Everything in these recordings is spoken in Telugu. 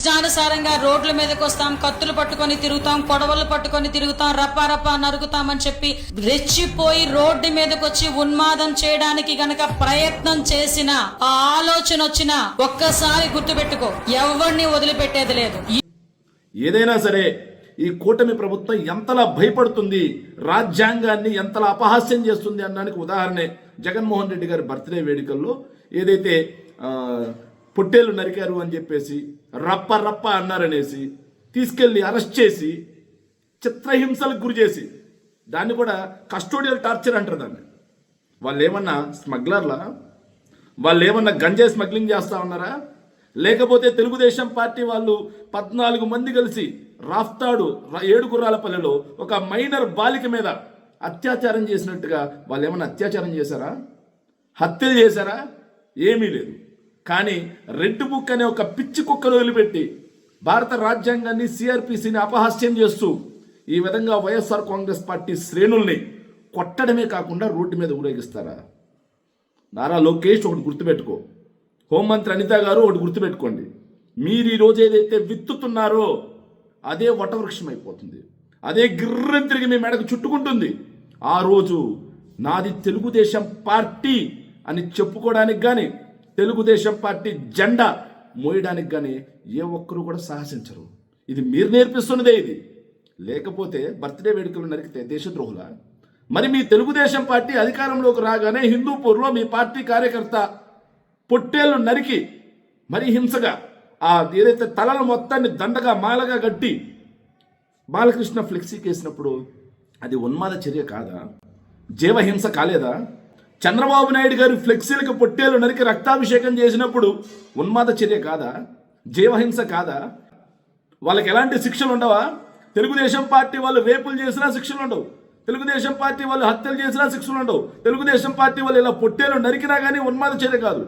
ఇష్టానుసారంగా రోడ్ల మీదకి వస్తాం, కత్తులు పట్టుకొని తిరుగుతాం, కొడవలు పట్టుకొని తిరుగుతాం, రప్పా రప్పా నరుగుతామని చెప్పి రెచ్చిపోయి రోడ్డు మీదకి వచ్చి ఉన్మాదం చేయడానికి గనక ప్రయత్నం చేసిన ఆ ఆలోచన వచ్చినా ఒక్కసారి గుర్తుపెట్టుకో, ఎవరిని వదిలిపెట్టేది లేదు. ఏదైనా సరే ఈ కూటమి ప్రభుత్వం ఎంతలా భయపడుతుంది, రాజ్యాంగాన్ని ఎంతలా అపహాస్యం చేస్తుంది అనడానికి ఉదాహరణే జగన్మోహన్ రెడ్డి గారి బర్త్డే వేడుకల్లో ఏదైతే పొట్టేలు నరికారు అని చెప్పేసి రప్ప రప్ప అన్నారనేసి తీసుకెళ్లి అరెస్ట్ చేసి చిత్రహింసలకు గురి చేసి, దాన్ని కూడా కస్టోడియల్ టార్చర్ అంటారు దాన్ని. వాళ్ళు ఏమన్నా స్మగ్లర్లా? వాళ్ళు ఏమన్నా గంజాయి స్మగ్లింగ్ చేస్తా ఉన్నారా? లేకపోతే తెలుగుదేశం పార్టీ వాళ్ళు 14 మంది కలిసి రాఫ్తాడు ఏడుగుర్రాలపల్లెలో ఒక మైనర్ బాలిక మీద అత్యాచారం చేసినట్టుగా వాళ్ళు ఏమన్నా అత్యాచారం చేశారా? హత్యలు చేశారా? ఏమీ లేదు. కానీ రెడ్ బుక్ అనే ఒక పిచ్చి కుక్కను వదిలిపెట్టి భారత రాజ్యాంగాన్ని, సిఆర్పిసిని అపహాస్యం చేస్తూ ఈ విధంగా వైఎస్ఆర్ కాంగ్రెస్ పార్టీ శ్రేణుల్ని కొట్టడమే కాకుండా రోడ్డు మీద ఊరేగిస్తారా? నారా లోకేష్ ఒకటి గుర్తుపెట్టుకో, హోంమంత్రి అనిత గారు ఒకటి గుర్తుపెట్టుకోండి, మీరు ఈరోజు ఏదైతే విత్తుతున్నారో అదే వటవృక్షం అయిపోతుంది, అదే గిర్రం తిరిగి మీ మెడకు చుట్టుకుంటుంది. ఆ రోజు నాది తెలుగుదేశం పార్టీ అని చెప్పుకోవడానికి కానీ, తెలుగుదేశం పార్టీ జెండా మోయడానికి కానీ ఏ ఒక్కరు కూడా సాహసించరు. ఇది మీరు నేర్పిస్తున్నదే. ఇది లేకపోతే బర్త్డే వేడుకలు నరికితే దేశద్రోహుల? మరి మీ తెలుగుదేశం పార్టీ అధికారంలోకి రాగానే హిందూపూర్లో మీ పార్టీ కార్యకర్త పొట్టేళ్లు నరికి మరి హింసగా ఆ ఏదైతే తలల మొత్తాన్ని దండగా మాలగా కట్టి బాలకృష్ణ ఫ్లెక్సీకి వేసినప్పుడు అది ఉన్మాద చర్య కాదా? జీవహింస కాలేదా? చంద్రబాబు నాయుడు గారు ఫ్లెక్సీలకు పొట్టేలు నరికి రక్తాభిషేకం చేసినప్పుడు ఉన్మాద చర్య కాదా? జీవహింస కాదా? వాళ్ళకి ఎలాంటి శిక్షలు ఉండవా? తెలుగుదేశం పార్టీ వాళ్ళు రేపులు చేసినా శిక్షలు ఉండవు, తెలుగుదేశం పార్టీ వాళ్ళు హత్యలు చేసినా శిక్షలు ఉండవు, తెలుగుదేశం పార్టీ వాళ్ళు ఇలా పొట్టేలు నరికినా కానీ ఉన్మాద చర్య కాదు.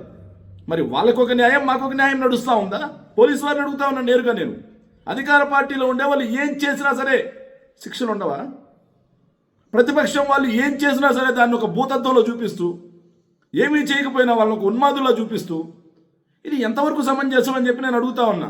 మరి వాళ్ళకొక న్యాయం, మాకొక న్యాయం నడుస్తూ ఉందా? పోలీసు వారిని అడుగుతా ఉన్నా నేరుగా నేను. అధికార పార్టీలో ఉండే వాళ్ళు ఏం చేసినా సరే శిక్షలు ఉండవా? ప్రతిపక్షం వాళ్ళు ఏం చేసినా సరే దాన్ని ఒక భూతత్వంలో చూపిస్తూ, ఏమీ చేయకపోయినా వాళ్ళని ఒక ఉన్మాదుల్లో చూపిస్తూ, ఇది ఎంతవరకు సమంజసం అని చెప్పి నేను అడుగుతా ఉన్నా.